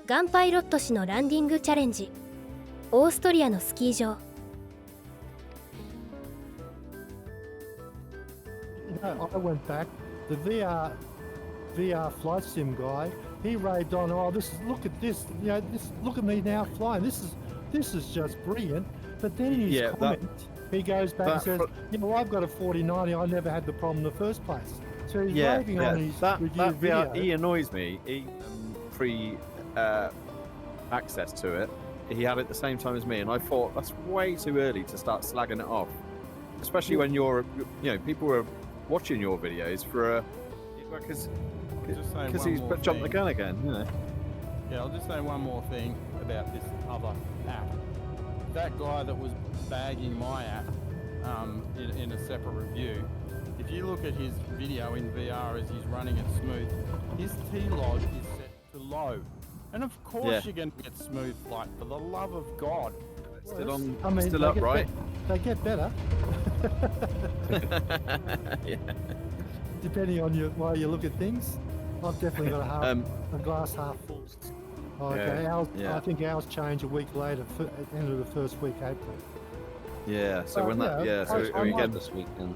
ガンパイロット氏のランディングチャレンジ。オーストリアのスキー場。I went back. The VR flight sim guy, he raved on. Oh, look at this. You know, look at me now flying. This is just brilliant. But then in his comment, he goes back and says, you know, I've got a 4090. I never had the problem in the first place. So he's raving on his review video. He annoys me. He access to it. He had it at the same time as me, and I thought that's way too early to start slagging it off, especially when people are watching your videos for because he's jumped the gun again. You know. Yeah, I'll just say one more thing about this other app. That guy that was bagging my app in a separate review, if you look at his video in VR as he's running it smooth, his T-log is set to low. And of course you're going to get smooth flight, for the love of God. Still upright. They get better. Yeah. Depending on the way you look at things. I've definitely got a glass half full. Okay, I think ours change a week later, at the end of the first week, April. Yeah, so when that, so I might this weekend.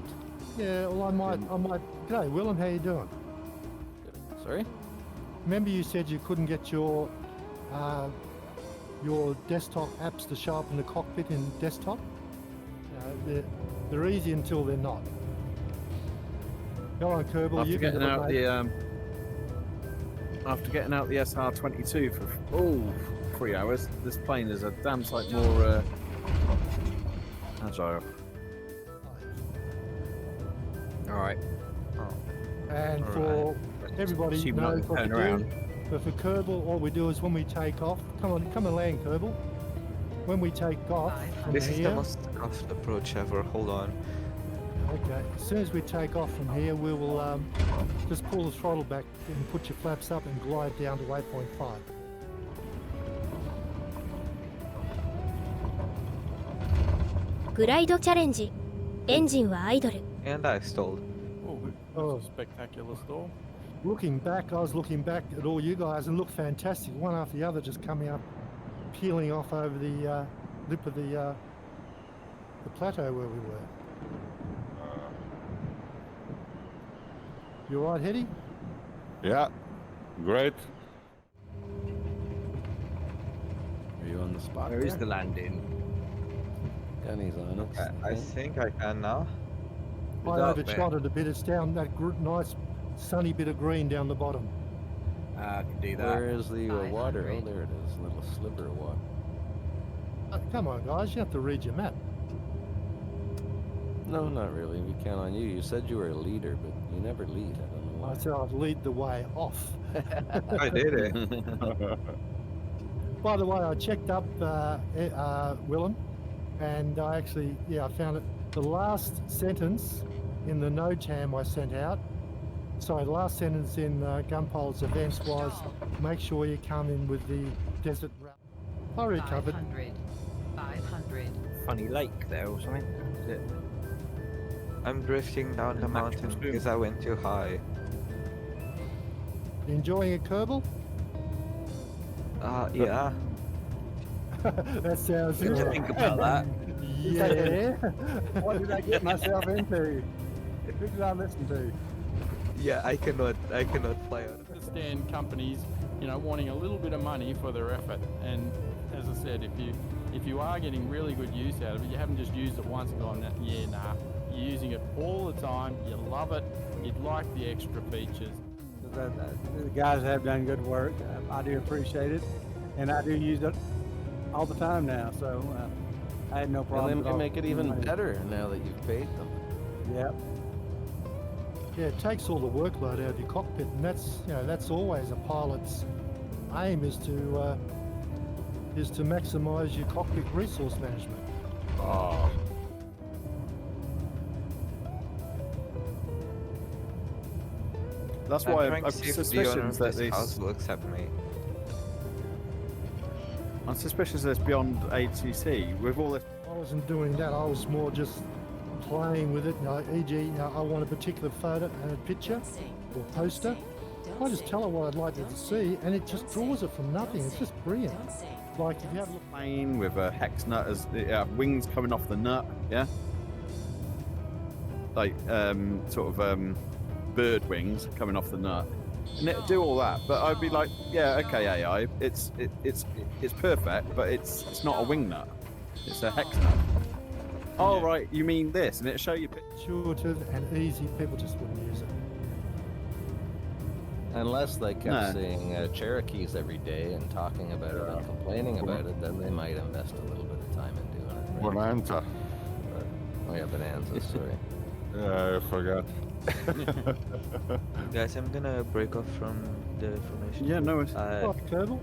Yeah, well, I might. G'day, Willem, how you doing? Sorry? Remember you said you couldn't get your desktop apps to show up in the cockpit in desktop? They're easy until they're not. Go on, Kerbal. After getting out the SR22 for 3 hours, this plane is a damn sight more agile. All right. And for everybody knows what to do. But for Kerbal, all we do is when we take off, come and land, Kerbal. When we take off from This here, is the most soft approach ever. Hold on. Okay, as soon as we take off from here, we will just pull the throttle back and put your flaps up and glide down to 8.5. Glide challenge. Engine はアイドル。 And I stalled. Oh, that's a spectacular stall. I was looking back at all you guys and looked fantastic, one after the other, just coming up, peeling off over the lip of the plateau where we were. You all right, Hetty? Yeah, great. Are you on the spot? Where is the landing? Danny's on it. I think I can now. I overshot it a bit. It's down that nice sunny bit of green down the bottom. I can do that. Where is the water? Oh, there it is. A little sliver of water. Come on, guys. You have to read your map. No, not really. We count on you. You said you were a leader, but you never lead. I don't know why. I said I'd lead the way off. I did it. By the way, I checked up Willem, and I found it. The last sentence in the NOTAM I sent out, sorry, the last sentence in Gunpilot's events was, make sure you come in with the desert route. I recovered. 500. Funny lake there or something. Is it? I'm drifting down the mountain because I went too high. Enjoying a Kerbal? Yeah. That sounds Did you think about that? Yeah. What did I get myself into? Who did I listen to? Yeah, I cannot fly on. I understand companies, wanting a little bit of money for their effort. And as I said, if you are getting really good use out of it, you haven't just used it once and gone, yeah, nah. You're using it all the time. You love it. You'd like the extra features. The guys have done good work. I do appreciate it, and I do use it all the time now. So I had no problem. And then make it even better now that you've paid them. Yep. Yeah, it takes all the workload out of your cockpit, and that's always a pilot's aim is to maximise your cockpit resource management. Oh. That's why I'm suspicious that this house will accept me. I'm suspicious that it's beyond ATC with all this. I wasn't doing that. I was more just playing with it. E.g., I want a particular photo and a picture or poster. I just tell her what I'd like her to see, and it just draws it from nothing. It's just brilliant. Like if you have a look, Plane with a hex nut as wings coming off the nut, yeah. Like sort of bird wings coming off the nut, and it'd do all that. But I'd be like, yeah, okay, AI, it's perfect, but it's not a wing nut. It's a hex nut. Oh Yeah. right, you mean this, and it'll show you. intuitive and easy, people just wouldn't use it. Unless they kept No. saying Cherokees every day and talking about it and complaining about it, then they might invest a little bit of time in doing it. Right? Bonanza. Oh yeah, Bonanza, sorry. Yeah, I forgot. Guys, I'm gonna break off from the information. Yeah, no. Oh, Colonel,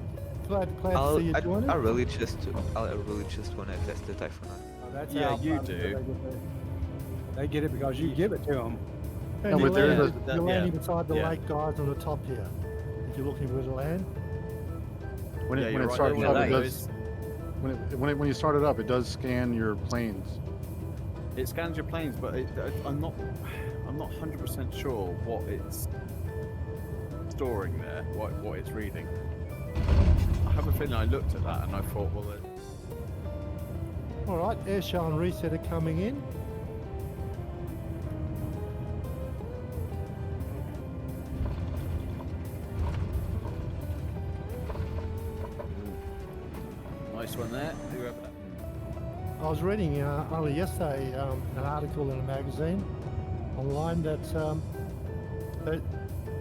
glad to see you join I us. really just want to test the Typhoon. Oh, that's Yeah, how you I'm sure do. They get it because you give it to them. And No, you're but there is landing, a- you're yeah. landing beside the Yeah. lake guys on the top here. If you're looking for the land. When Yeah, it you're right, starts yeah, up, that it is- does. When you start it up, it does scan your planes. It scans your planes, but I'm not 100% sure what it's storing there, what it's reading. I have a feeling I looked at that and I thought, well, All right, air show and reset are coming in. nice one there. Whoever. I was reading only yesterday an article in a magazine online that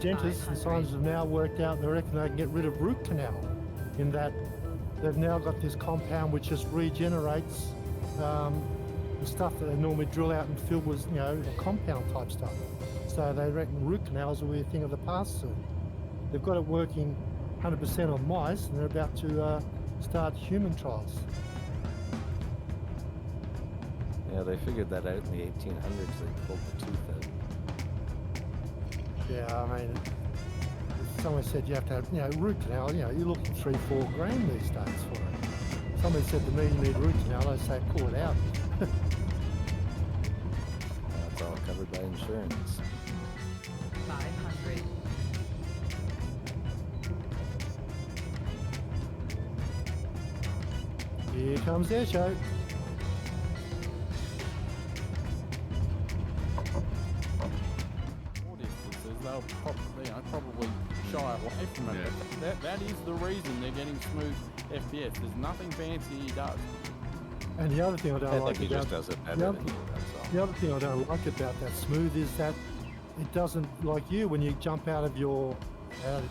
dentists and scientists have now worked out they reckon they can get rid of root canal, in that they've now got this compound which just regenerates the stuff that they normally drill out and fill with, compound type stuff. So they reckon root canals will be a thing of the past soon. They've got it working 100% on mice, and they're about to start human trials. Yeah, they figured that out in the 1800s. They pulled the tooth out. Yeah, I mean, someone said you have to have, root canal, you're looking $3-4 grand these days for it. Somebody said to me, you need root canal, I say pull it out. That's all covered by insurance. 500. Here comes their show. More distances, they'll probably shy away from it. Yeah. But that is the reason they're getting smooth FPS. There's nothing fancy he does. And the other thing I I don't think like he about just does it better the than you, that's all. the other thing I don't like about that smooth is that it doesn't, like you, when you jump out of your auto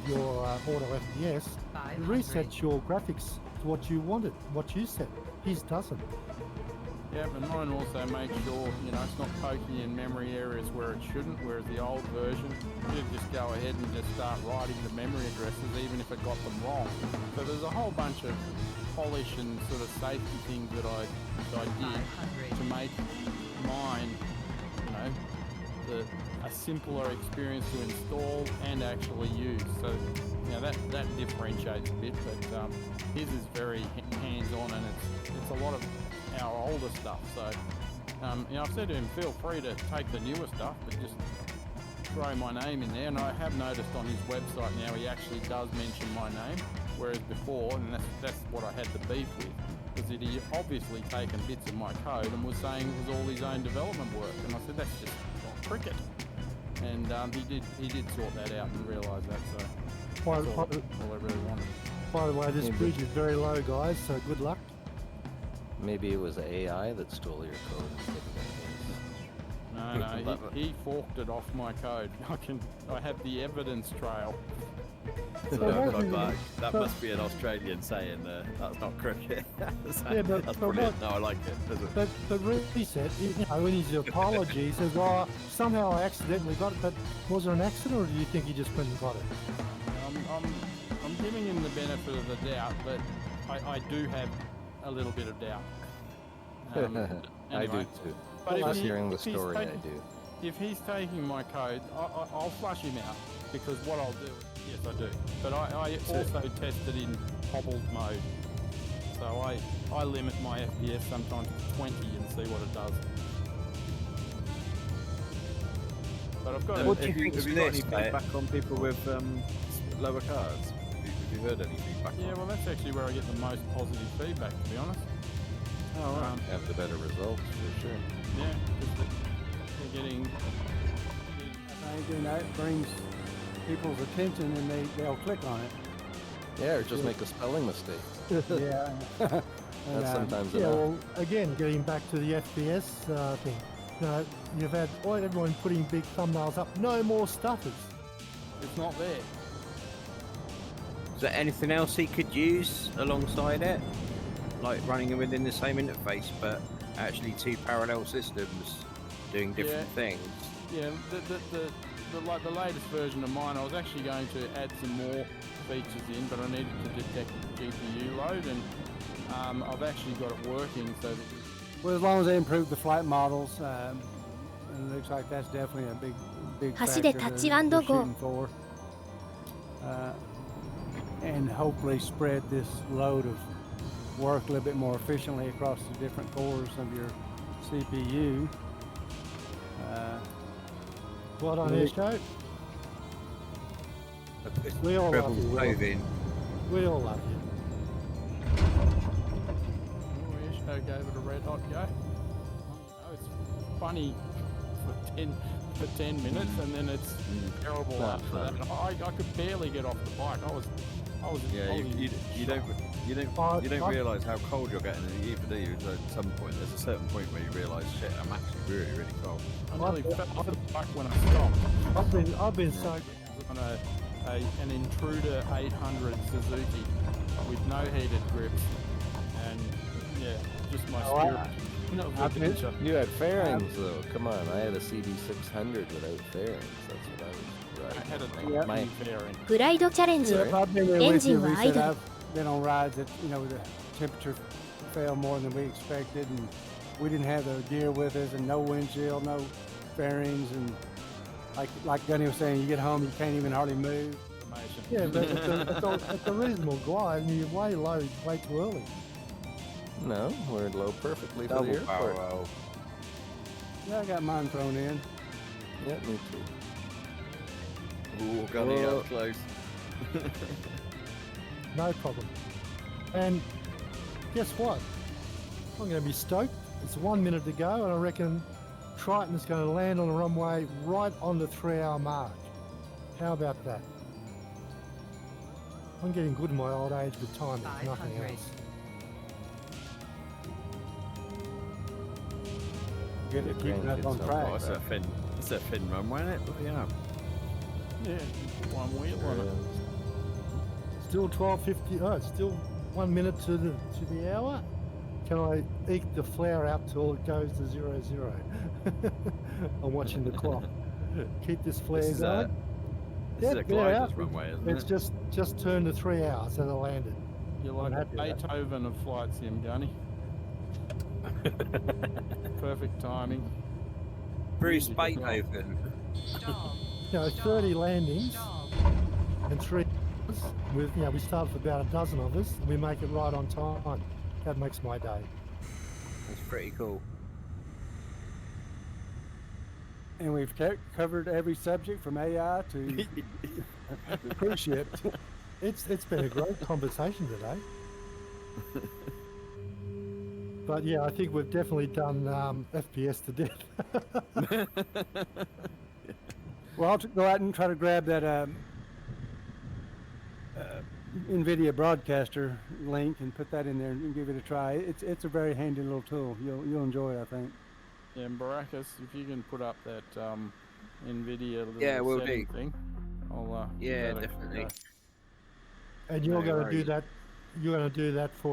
FPS, it 500. resets your graphics to what you wanted, what you set. His doesn't. Yeah, but mine also makes sure, it's not poking in memory areas where it shouldn't, whereas the old version, you'd just go ahead and just start writing the memory addresses even if it got them wrong. So there's a whole bunch of polish and sort of safety things that I did 500. to make mine, a simpler experience to install and actually use. So, that differentiates a bit, but his is very hands-on, and it's a lot of our older stuff. So, I've said to him, feel free to take the newer stuff, but just throw my name in there. And I have noticed on his website now he actually does mention my name, whereas before, and that's what I had the beef with, was that he obviously taken bits of my code and was saying it was all his own development work. And I said, that's just not cricket. And he did sort that out and realise that. So By, that's by, all I really wanted. by the way, this Maybe. bridge is very low, guys, so good luck. Maybe it was AI that stole your code instead of No, he forked it off my code. I have the evidence trail. So So I'm what- back. That so- must be an Australian saying that's not cricket. Yeah, but- that's but brilliant. No, I like it. But Reset, in his apology, he says, "Oh, somehow I accidentally got it." But was there an accident, or do you think he just went and got it? I'm giving him the benefit of the doubt, but I do have a little bit of doubt. I do Anyway, too. but Just if hearing the if he's story, I taking- do. If he's taking my code, I'll flush him out, because what I'll do, yes I do, but I also test it in hobbled mode. So I limit my FPS sometimes to 20 and see what it does. But I've got Have a, you, do you think have you to got any this, mate? feedback on people with lower cars? Have you heard any feedback? yeah, on well, that's actually where I get the most positive feedback, to be honest. Oh, right. Have the better results for sure. Yeah, because they're getting. I think that brings people's attention and they'll click on it. Yeah, or just make a spelling mistake. Yeah. And, That's sometimes Yeah, enough. well, again, getting back to the FPS thing, you know, you've had everyone putting big thumbnails up. No more stutters. It's not there. Is there anything else he could use alongside it? Like running them within the same interface, but actually two parallel systems doing different things? Yeah, the latest version of mine, I was actually going to add some more features in, but I needed to detect GPU load, and I've actually got it working so that. Well, as long as they improve the flight models, and it looks like that's definitely a big 橋 factor で they're, タッ they're チ&ゴー shooting for. And hopefully spread this load of work a little bit more efficiently across the different cores of your CPU. What on air show? We all love you. Will. Clothing. We all love you. Oh, Show gave it a red hot go. Oh, it's funny for 10 minutes, and then it's terrible after that. I could barely get off the bike. I was Yeah, you don't realise how cold you're getting either, do you? At some point, there's a certain point where you realise, shit, I'm actually really, really cold. I nearly fell off the bike when I stopped. I've been so. On an Intruder 800 Suzuki with no heated grips, and yeah, just my spirit. You had fairings though. Come on, I had a CB600 without fairings. That's what I was I had a riding. fairing. グライドチャレンジ Yeah, I've been there エン with ジ you, ンはア Lisa. イドル I've been on rides that, you know, the temperature fell more than we expected, and we didn't have the gear with us, and no windshield, no fairings, and like Gunny was saying, you get home, you can't even hardly move. Yeah, but it's a reasonable glide, and you're way low, way too early. No, we're low perfectly for Double the airport. power roll. Yeah, I got mine thrown in. Yeah, me too. Ooh, gunny Whoa. up close. No problem. And guess what? I'm going to be stoked. It's 1 minute to go, and I reckon Triton is going to land on the runway right on the 3-hour mark. How about that? I'm getting good in my old age with time, if nothing 500. else. Good at keeping us on grandkids track. Oh, it's a thin runway, isn't it? Bloody hell. Yeah, one wheel on it. Still 12:50. Oh, it's still 1 minute to the hour. Can I eke the flare out till it goes to 00? I'm watching the clock. Keep this flare This is going. This is Yeah, a glider's yeah. runway, isn't It's it? just turned to 3 hours and it landed. You're like I'm a happy with that. Beethoven of flight sim, Gunny. Perfect timing. Bruce Music. Beethoven. Stall. You know, 30 landings Stall. and 3 hours. We started with about a dozen of us, and we make it right on time. That makes my day. That's pretty cool. And we've covered every subject from AI to the cruise ship. It's been a great conversation today. But yeah, I think we've definitely done FPS to death. Well, I'll go out and try to grab that NVIDIA broadcaster link and put that in there and give it a try. It's a very handy little tool. You'll enjoy it, I think. Yeah, and Baracus, if you can put up that NVIDIA little Yeah, will setting do. thing, I'll give Yeah, that a definitely. go. And you're No going to do worries. that. You're going to do that for